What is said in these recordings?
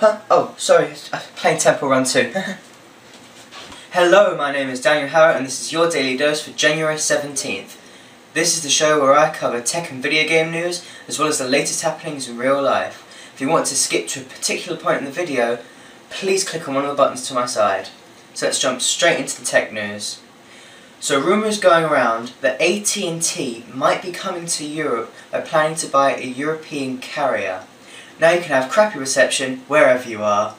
Huh? Oh, sorry, playing Temple Run 2. Hello, my name is Daniel Harrott and this is your Daily Dose for January 17th. This is the show where I cover tech and video game news, as well as the latest happenings in real life. If you want to skip to a particular point in the video, please click on one of the buttons to my side. So let's jump straight into the tech news. So rumours going around that AT&T might be coming to Europe by planning to buy a European carrier. Now you can have crappy reception wherever you are.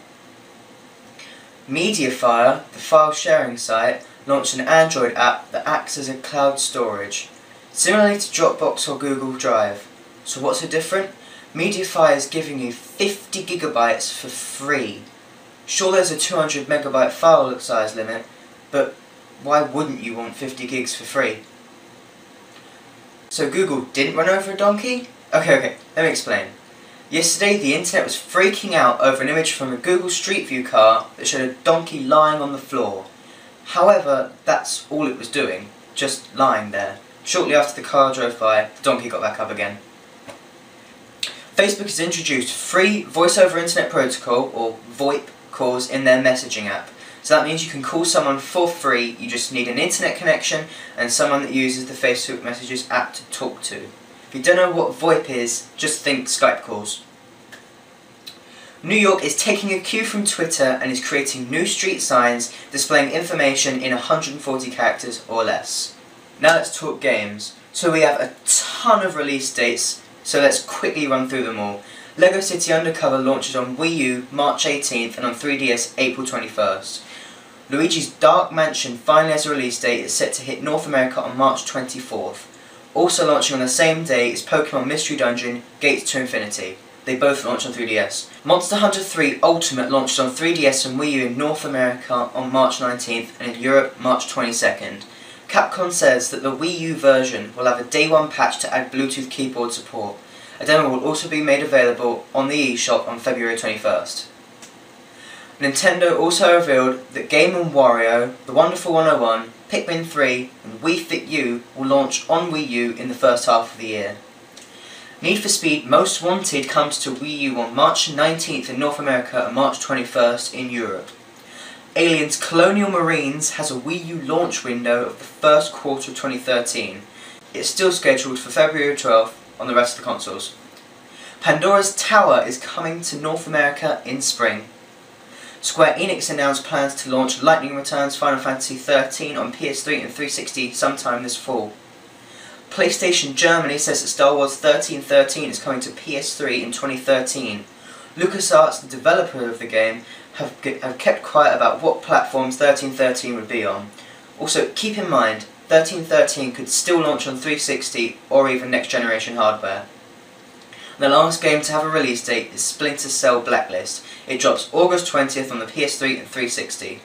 Mediafire, the file sharing site, launched an Android app that acts as a cloud storage, similarly to Dropbox or Google Drive. So what's so different? Mediafire is giving you 50 gigabytes for free. Sure, there's a 200 megabyte file size limit, but why wouldn't you want 50 gigs for free? So Google didn't run over a donkey? Okay, let me explain. Yesterday, the internet was freaking out over an image from a Google Street View car that showed a donkey lying on the floor. However, that's all it was doing, just lying there. Shortly after the car drove by, the donkey got back up again. Facebook has introduced free Voice over Internet Protocol, or VoIP, calls in their messaging app. So that means you can call someone for free, you just need an internet connection and someone that uses the Facebook Messages app to talk to. If you don't know what VoIP is, just think Skype calls. New York is taking a cue from Twitter and is creating new street signs displaying information in 140 characters or less. Now let's talk games. So we have a ton of release dates, so let's quickly run through them all. LEGO City Undercover launches on Wii U March 18th and on 3DS April 21st. Luigi's Dark Mansion finally has a release date. It's set to hit North America on March 24th. Also launching on the same day is Pokemon Mystery Dungeon Gates to Infinity. They both launch on 3DS. Monster Hunter 3 Ultimate launched on 3DS and Wii U in North America on March 19th and in Europe March 22nd. Capcom says that the Wii U version will have a day one patch to add Bluetooth keyboard support. A demo will also be made available on the eShop on February 21st. Nintendo also revealed that Game & Wario, The Wonderful 101, Pikmin 3 and Wii Fit U will launch on Wii U in the first half of the year. Need for Speed Most Wanted comes to Wii U on March 19th in North America and March 21st in Europe. Aliens Colonial Marines has a Wii U launch window of the first quarter of 2013. It's still scheduled for February 12th on the rest of the consoles. Pandora's Tower is coming to North America in spring. Square Enix announced plans to launch Lightning Returns Final Fantasy XIII on PS3 and 360 sometime this fall. PlayStation Germany says that Star Wars 1313 is coming to PS3 in 2013. LucasArts, the developer of the game, have kept quiet about what platforms 1313 would be on. Also, keep in mind, 1313 could still launch on 360 or even next generation hardware. The last game to have a release date is Splinter Cell Blacklist. It drops August 20th on the PS3 and 360.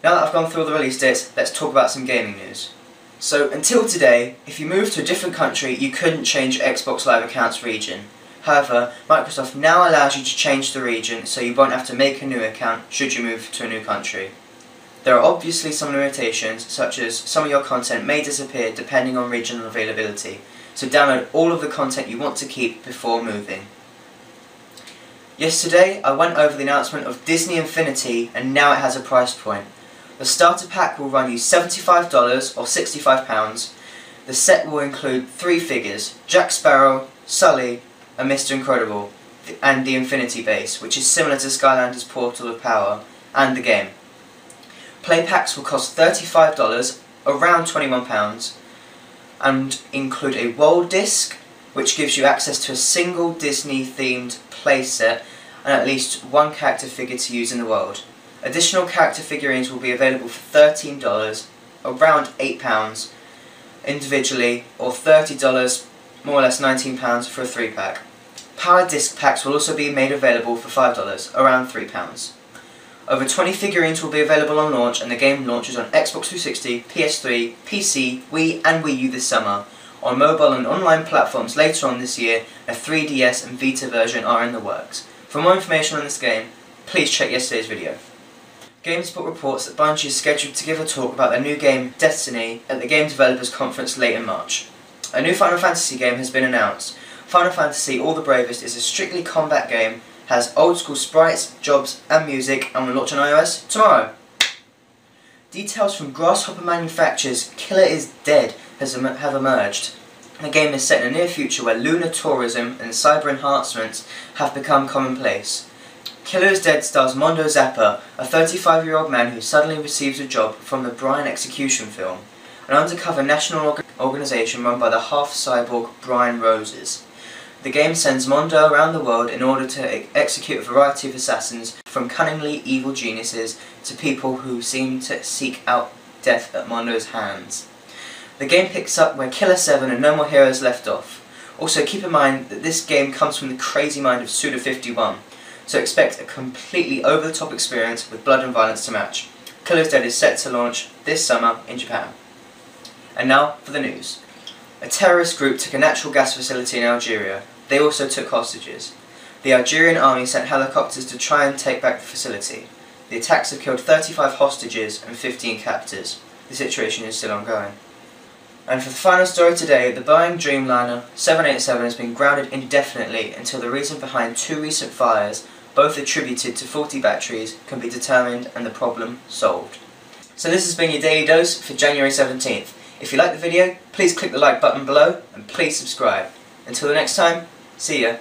Now that I've gone through all the release dates, let's talk about some gaming news. So, until today, if you moved to a different country, you couldn't change your Xbox Live account's region. However, Microsoft now allows you to change the region, so you won't have to make a new account should you move to a new country. There are obviously some limitations, such as some of your content may disappear depending on regional availability, so download all of the content you want to keep before moving. Yesterday, I went over the announcement of Disney Infinity, and now it has a price point. The starter pack will run you $75 or £65. The set will include 3 figures, Jack Sparrow, Sully and Mr. Incredible, and the Infinity Base, which is similar to Skylanders Portal of Power, and the game. Play packs will cost $35, around £21, and include a world disc, which gives you access to a single Disney themed playset and at least one character figure to use in the world. Additional character figurines will be available for $13, around £8 individually, or $30, more or less £19 for a 3-pack. Power disc packs will also be made available for $5, around £3. Over 20 figurines will be available on launch, and the game launches on Xbox 360, PS3, PC, Wii and Wii U this summer. On mobile and online platforms later on this year, a 3DS and Vita version are in the works. For more information on this game, please check yesterday's video. GameSpot reports that Bungie is scheduled to give a talk about their new game, Destiny, at the Game Developers Conference late in March. A new Final Fantasy game has been announced. Final Fantasy All the Bravest is a strictly combat game has old school sprites, jobs and music and will launch on iOS tomorrow. Details from Grasshopper Manufacture's Killer is Dead have emerged. The game is set in a near future where lunar tourism and cyber enhancements have become commonplace. Killer is Dead stars Mondo Zappa, a 35-year-old man who suddenly receives a job from the Brian Execution film, an undercover national organisation run by the half-cyborg Brian Roses. The game sends Mondo around the world in order to execute a variety of assassins, from cunningly evil geniuses to people who seem to seek out death at Mondo's hands. The game picks up where Killer 7 and No More Heroes left off. Also keep in mind that this game comes from the crazy mind of Suda51, so expect a completely over-the-top experience with blood and violence to match. Killer is Dead is set to launch this summer in Japan. And now for the news. A terrorist group took a natural gas facility in Algeria. They also took hostages. The Algerian army sent helicopters to try and take back the facility. The attacks have killed 35 hostages and 15 captors. The situation is still ongoing. And for the final story today, the Boeing Dreamliner 787 has been grounded indefinitely until the reason behind two recent fires, both attributed to faulty batteries, can be determined and the problem solved. So this has been your Daily Dose for January 17th. If you liked the video, please click the like button below and please subscribe. Until the next time, see ya.